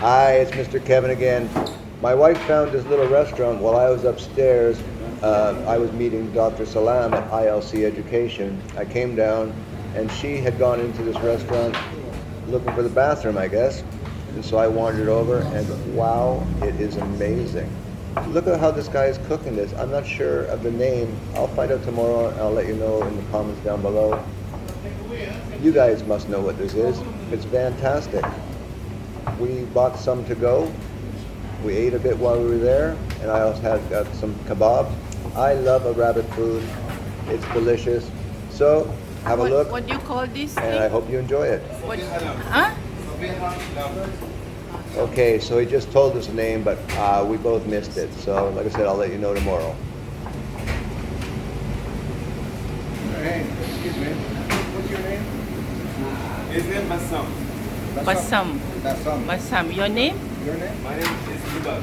Hi, it's Mr. Kevin again. My wife found this little restaurant while I was upstairs. I was meeting Dr. Salam at ILC Education. I came down and she had gone into this restaurant looking for the bathroom, I guess. And so I wandered over and wow, it is amazing. Look at how this guy is cooking this. I'm not sure of the name. I'll find out tomorrow and I'll let you know in the comments down below. You guys must know what this is. It's fantastic. We bought some to go. We ate a bit while we were there, and I also had got some kebabs. I love Arabic food. It's delicious. So have a look. What do you call this and thing? I hope you enjoy it. What? Huh? Okay, so he just told us the name, but we both missed it. So like I said, I'll let you know tomorrow. Hey, excuse me. What's your name? His name Bassam. Bassam. Bassam. Bassam. Your name? Your name? My name is Nidal.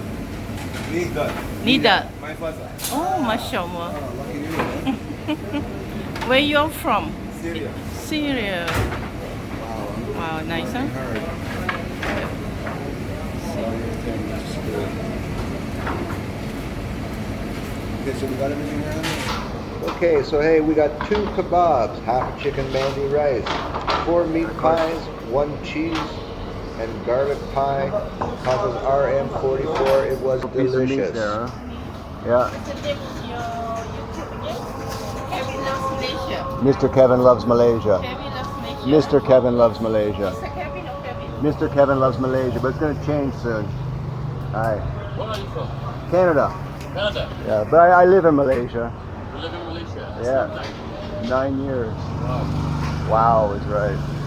Nidal. Nidal. My father. Oh, mashallah. Oh, lucky you. Where you're from? Syria. Syria. Wow. Wow, nice, huh? Hard. Okay, so we got everything here. Okay, so hey, we got 2 kebabs, half a chicken mandi rice, 4 meat pies, 1 cheese, and garlic pie. Cost us RM44. It was delicious. Yeah. What's the name of your YouTube again? Kevin Loves Malaysia. Mr. Kevin loves Malaysia. Kevin Loves Malaysia. Mr. Kevin loves Malaysia. Mr. Kevin or Kevin? Mr. Kevin loves Malaysia, but it's going to change soon. Hi. Where are you from? Canada. Canada. Yeah, but I live in Malaysia. You live in Malaysia? That's Yeah. not nice. 9 years. Wow. Wow is right.